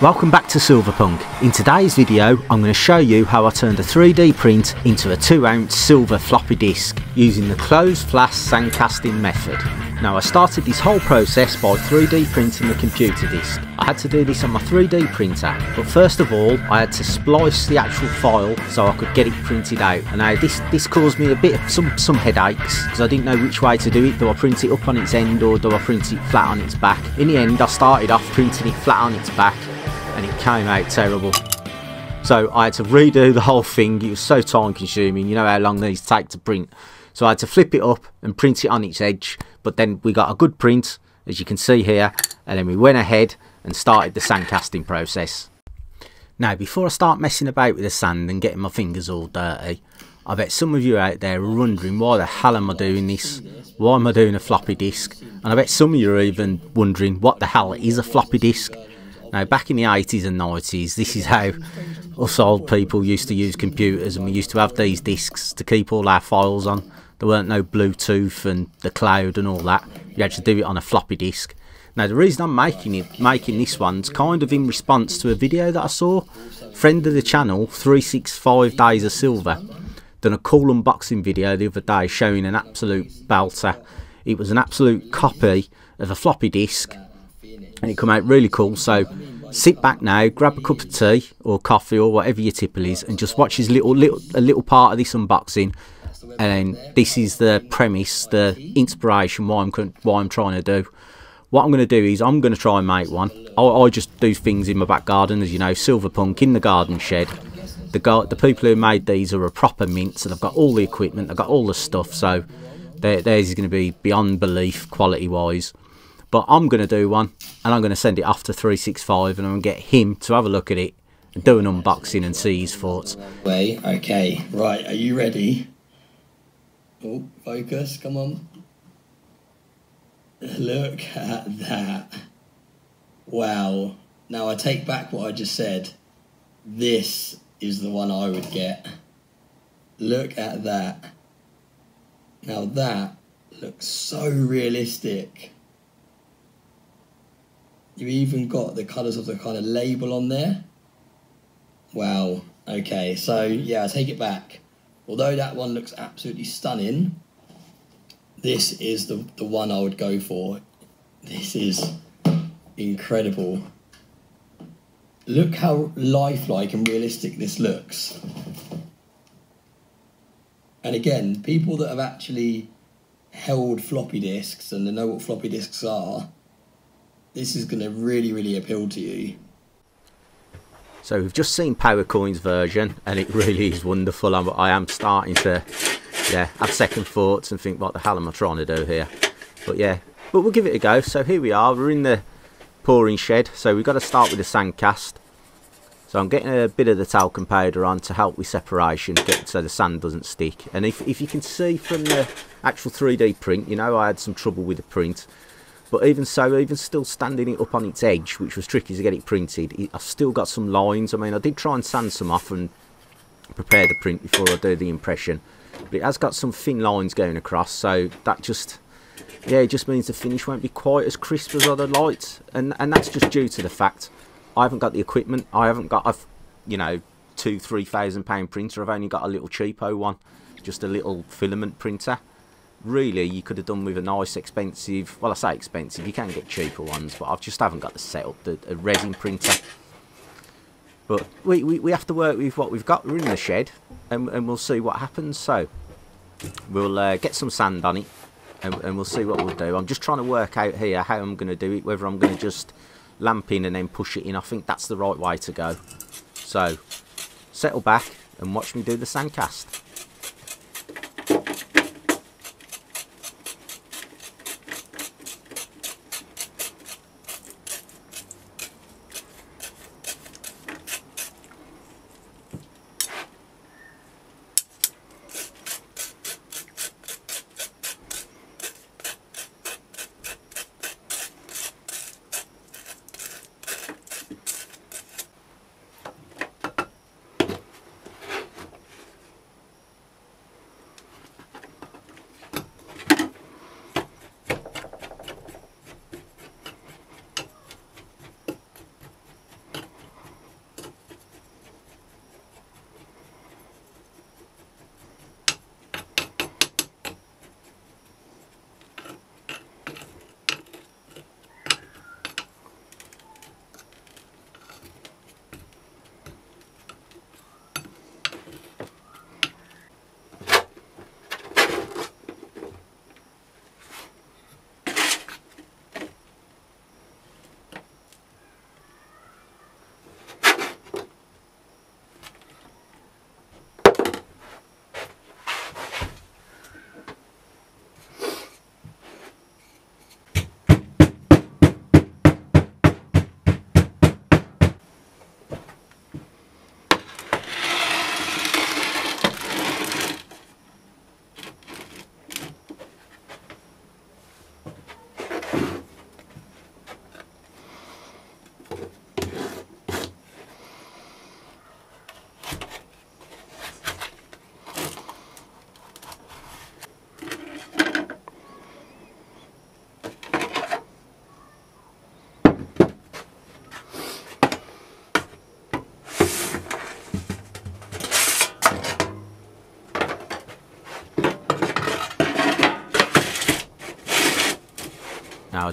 Welcome back to Silverpunk. In today's video I'm going to show you how I turned a 3D print into a 2-ounce silver floppy disk using the closed flask sandcasting method. Now I started this whole process by 3D printing the computer disk. I had to do this on my 3D printer, but first of all I had to splice the actual file so I could get it printed out. And now this caused me a bit of some headaches because I didn't know which way to do it. Do I print it up on its end or do I print it flat on its back? In the end I started off printing it flat on its back and it came out terrible. So I had to redo the whole thing. It was so time consuming. You know how long these take to print. So I had to flip it up and print it on its edge, but then we got a good print, as you can see here, and then we went ahead and started the sandcasting process. Now before I start messing about with the sand and getting my fingers all dirty, I bet some of you out there are wondering why the hell am I doing this? Why am I doing a floppy disk? And I bet some of you are even wondering what the hell is a floppy disk? Now back in the 80s and 90s, this is how us old people used to use computers, and we used to have these disks to keep all our files on. There weren't no Bluetooth and the cloud and all that. You had to do it on a floppy disk. Now the reason I'm making this one's kind of in response to a video that I saw. Friend of the channel, 365 Days of Silver, done a cool unboxing video the other day showing an absolute belter. It was an absolute copy of a floppy disk and it came out really cool. So sit back now, grab a cup of tea or coffee or whatever your tipple is and just watch his little part of this unboxing. And this is the premise, the inspiration why I'm trying to do. What I'm going to do is I'm going to try and make one. I just do things in my back garden, as you know, Silverpunk in the garden shed. The people who made these are a proper mint, so they've got all the equipment, they've got all the stuff, so theirs is going to be beyond belief quality wise. But I'm going to do one and I'm going to send it off to 365 and I'm going to get him to have a look at it and do an unboxing and see his thoughts. Wait, okay, right, are you ready? Oh, focus, come on. Look at that. Wow. Now I take back what I just said. This is the one I would get. Look at that. Now that looks so realistic. You even got the colours of the kind of label on there. Wow. Okay, so yeah, I take it back. Although that one looks absolutely stunning, this is the one I would go for. This is incredible. Look how lifelike and realistic this looks. And again, people that have actually held floppy disks and they know what floppy disks are, this is going to really, really appeal to you. So we've just seen PowerCoin's version and it really is wonderful. I am starting to have second thoughts and think what the hell am I trying to do here. But yeah, but we'll give it a go. So here we are, we're in the pouring shed. So we've got to start with the sand cast. So I'm getting a bit of the talcum powder on to help with separation, so the sand doesn't stick. And if you can see from the actual 3D print, you know I had some trouble with the print. But even so, even still standing it up on its edge, which was tricky to get it printed, I've still got some lines. I mean, I did try and sand some off and prepare the print before I do the impression. But it has got some thin lines going across, so that just, yeah, it just means the finish won't be quite as crisp as I'd have liked. And that's just due to the fact I haven't got the equipment. I haven't got a, you know, £2,000-3,000 printer. I've only got a little cheapo one, just a little filament printer. Really, you could have done with a nice expensive, well I say expensive, you can get cheaper ones, but I just haven't got the setup, a resin printer. But we have to work with what we've got. We're in the shed and we'll see what happens. So we'll get some sand on it and we'll see what we'll do. I'm just trying to work out here how I'm going to do it, whether I'm going to just lamp in and then push it in. I think that's the right way to go. So settle back and watch me do the sand cast.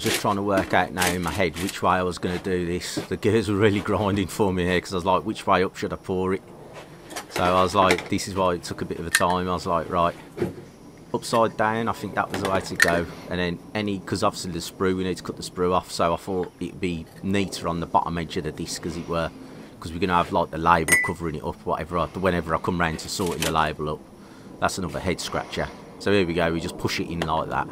was just trying to work out now in my head which way I was going to do this. The gears were really grinding for me here because I was like, which way up should I pour it? So I was like, this is why it took a bit of a time. I was like, right, upside down, I think that was the way to go. And then because obviously the sprue, we need to cut the sprue off, so I thought it'd be neater on the bottom edge of the disc as it were, because we're going to have like the label covering it up, whenever I come round to sorting the label up. That's another head scratcher. So here we go, we just push it in like that.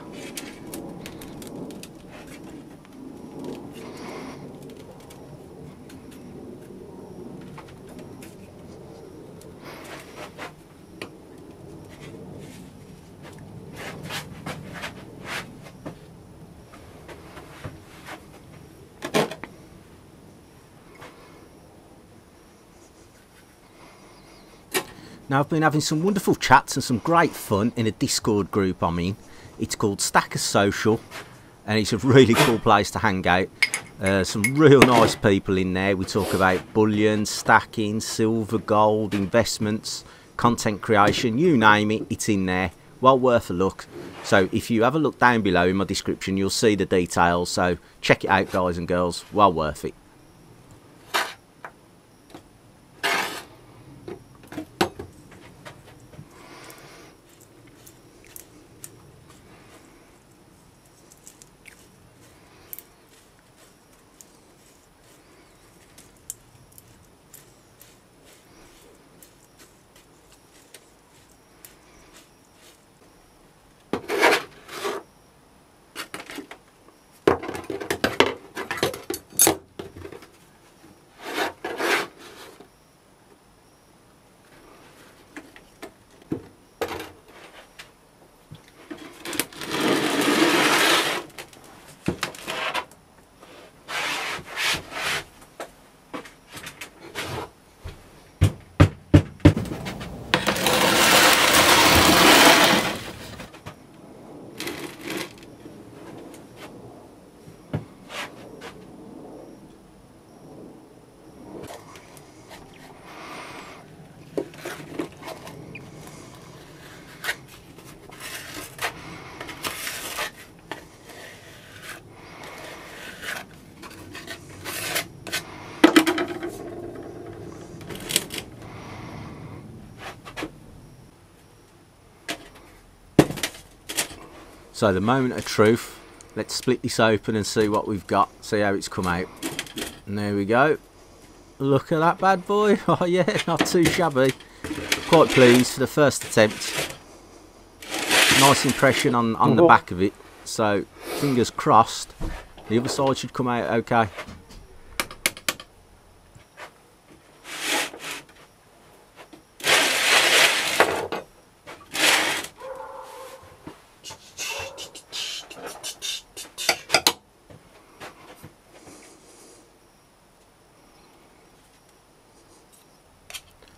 Now, I've been having some wonderful chats and some great fun in a Discord group I'm in. It's called Stackers Social, and it's a really cool place to hang out. Some real nice people in there. We talk about bullion, stacking, silver, gold, investments, content creation, you name it, it's in there. Well worth a look. So if you have a look down below in my description, you'll see the details. So check it out, guys and girls. Well worth it. So the moment of truth, let's split this open and see what we've got, see how it's come out. And there we go. Look at that bad boy. Oh yeah, not too shabby. Quite pleased for the first attempt. Nice impression on the back of it. So fingers crossed, the other side should come out okay.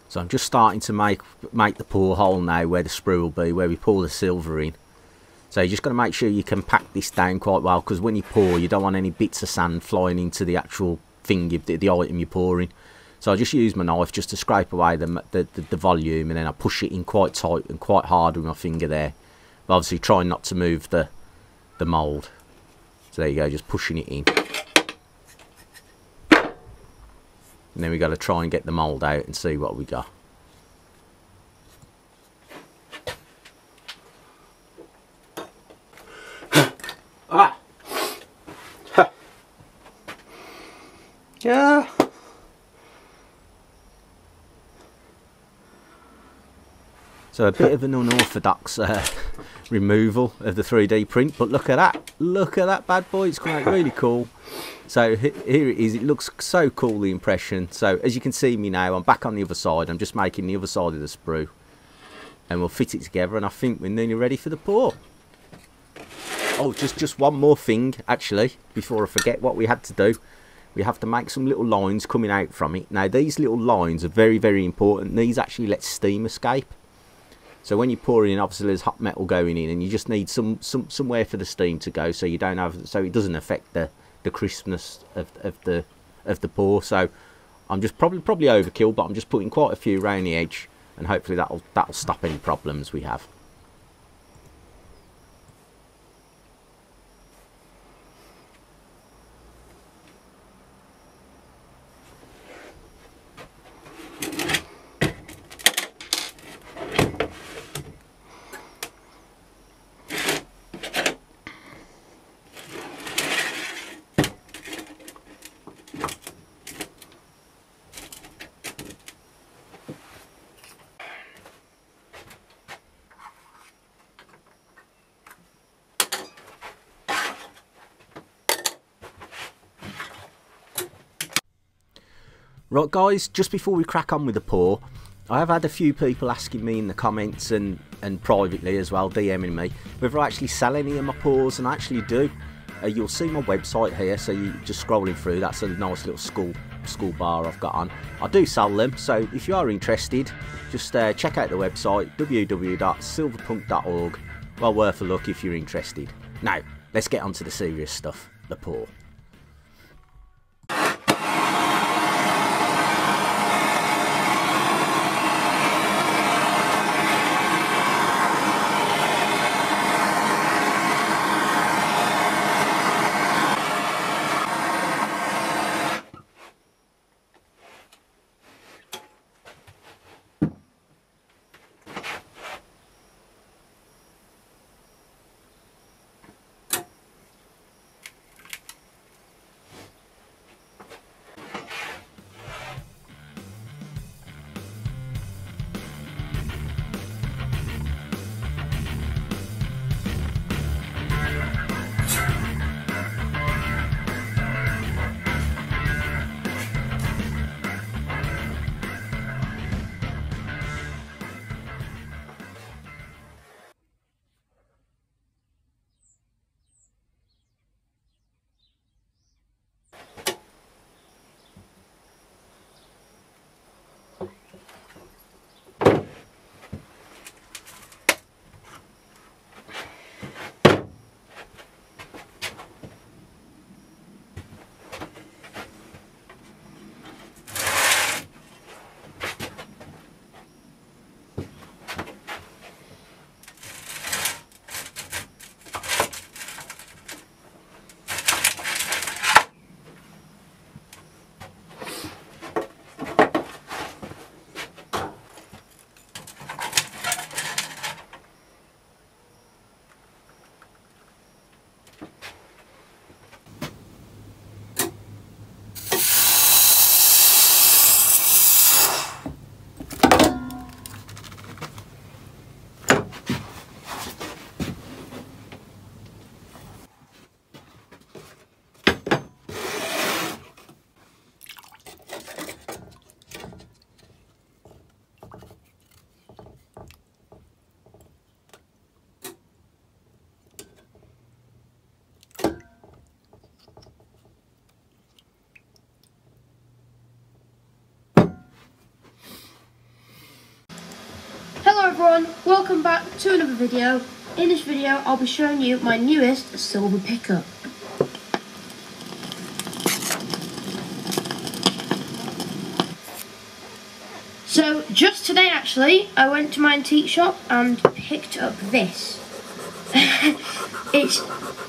So I'm just starting to make the pour hole now where the sprue will be, where we pour the silver in. So you just got to make sure you can pack this down quite well, because when you pour, you don't want any bits of sand flying into the actual thing, the item you're pouring. So I just use my knife just to scrape away the volume, and then I push it in quite tight and quite hard with my finger there. But obviously trying not to move the mould. So there you go, just pushing it in. And then we got to try and get the mould out and see what we got. Ah! Yeah. So a bit of an unorthodox removal of the 3D print, but look at that. Look at that bad boy. It's come out really cool. So here it is. It looks so cool, the impression. So as you can see me now, I'm back on the other side. I'm just making the other side of the sprue, and we'll fit it together, and I think we're nearly ready for the pour. Oh, just one more thing actually before I forget what we had to do. We have to make some little lines coming out from it. Now these little lines are very, very important. These actually let steam escape. So when you're pouring in, obviously there's hot metal going in, and you just need somewhere for the steam to go, so you don't have, so it doesn't affect the crispness of the pour. So I'm just probably overkill, but I'm just putting quite a few around the edge, and hopefully that'll stop any problems we have. Right guys, just before we crack on with the pour, I have had a few people asking me in the comments and privately as well, DMing me, whether I actually sell any of my pours, and I actually do. You'll see my website here, so you just scrolling through, that's a nice little school bar I've got on. I do sell them, so if you are interested, just check out the website, www.silverpunk.org. Well worth a look if you're interested. Now, let's get on to the serious stuff, the pour. Hello everyone, welcome back to another video. In this video I'll be showing you my newest silver pickup. So just today actually I went to my antique shop and picked up this. It's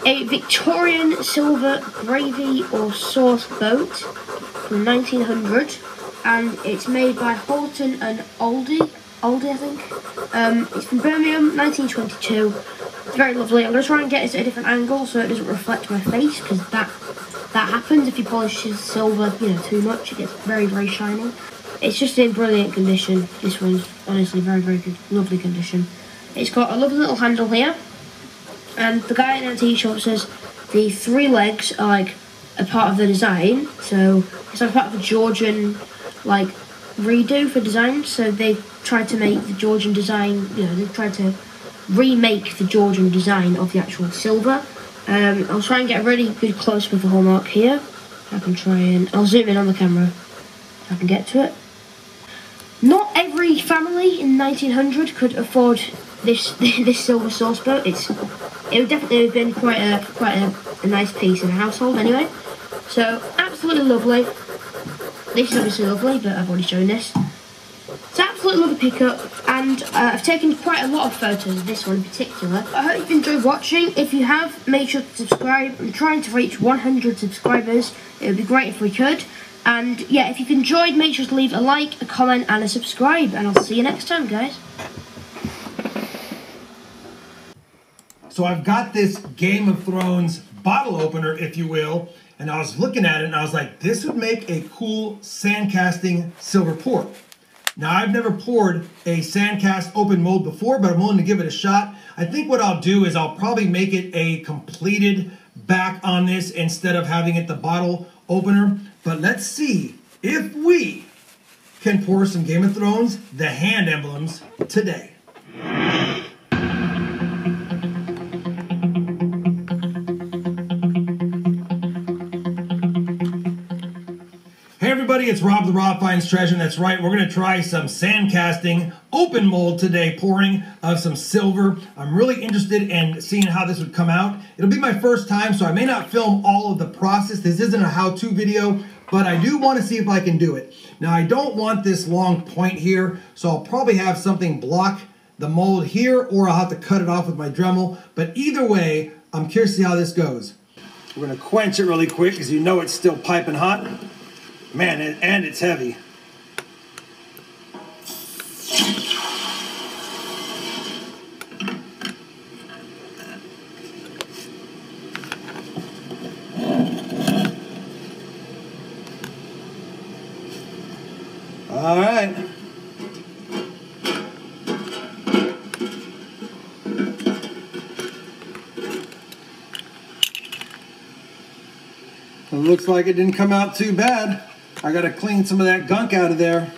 a Victorian silver gravy or sauce boat from 1900, and it's made by Horton and Aldi I think. It's from Birmingham, 1922. It's very lovely. I'm going to try and get it at a different angle so it doesn't reflect my face, because that happens if you polish silver, too much. It gets very, very shiny. It's just in brilliant condition. This one's honestly very, very good, lovely condition. It's got a lovely little handle here, and the guy in the antique shop says the 3 legs are like a part of the design. So it's like part of a Georgian redo for design. So they tried to make the Georgian design, they tried to remake the Georgian design of the actual silver. I'll try and get a really good close-up of the hallmark here. I'll zoom in on the camera if I can get to it. Not every family in 1900 could afford this silver sauce boat. It would definitely have been quite a nice piece in a household anyway. So absolutely lovely. This is obviously lovely, but I've already shown this. It's absolutely lovely pickup, and I've taken quite a lot of photos of this one in particular. I hope you've enjoyed watching. If you have, make sure to subscribe. I'm trying to reach 100 subscribers. It would be great if we could. And yeah, if you've enjoyed, make sure to leave a like, a comment, and a subscribe. And I'll see you next time, guys. So I've got this Game of Thrones bottle opener, if you will, and I was looking at it and I was like, this would make a cool sand casting silver pour. Now, I've never poured a sand cast open mold before, but I'm willing to give it a shot. I think what I'll do is I'll probably make it a completed back on this instead of having it the bottle opener. But let's see if we can pour some Game of Thrones The Hand emblems today. Hey everybody, it's Rob the Rob Finds Treasure, and that's right, we're going to try some sand casting open mold today, pouring of some silver. I'm really interested in seeing how this would come out. It'll be my first time, so I may not film all of the process. This isn't a how-to video, but I do want to see if I can do it. Now, I don't want this long point here, so I'll probably have something block the mold here, or I'll have to cut it off with my Dremel. But either way, I'm curious to see how this goes. We're going to quench it really quick, because you know it's still piping hot. Man, and it's heavy. All right. It looks like it didn't come out too bad. I gotta clean some of that gunk out of there,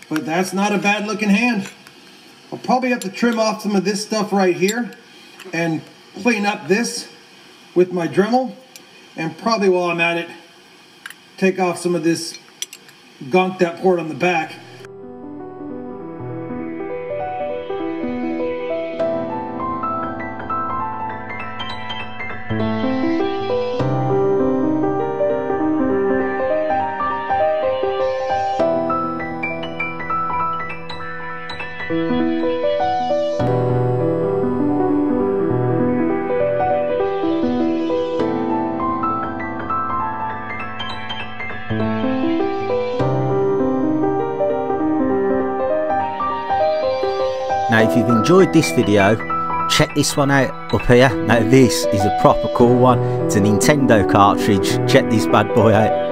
but that's not a bad looking hand. I'll probably have to trim off some of this stuff right here and clean up this with my Dremel, and probably while I'm at it, take off some of this gunk that poured on the back. Now if you've enjoyed this video, check this one out up here. Now this is a proper cool one. It's a Nintendo cartridge. Check this bad boy out.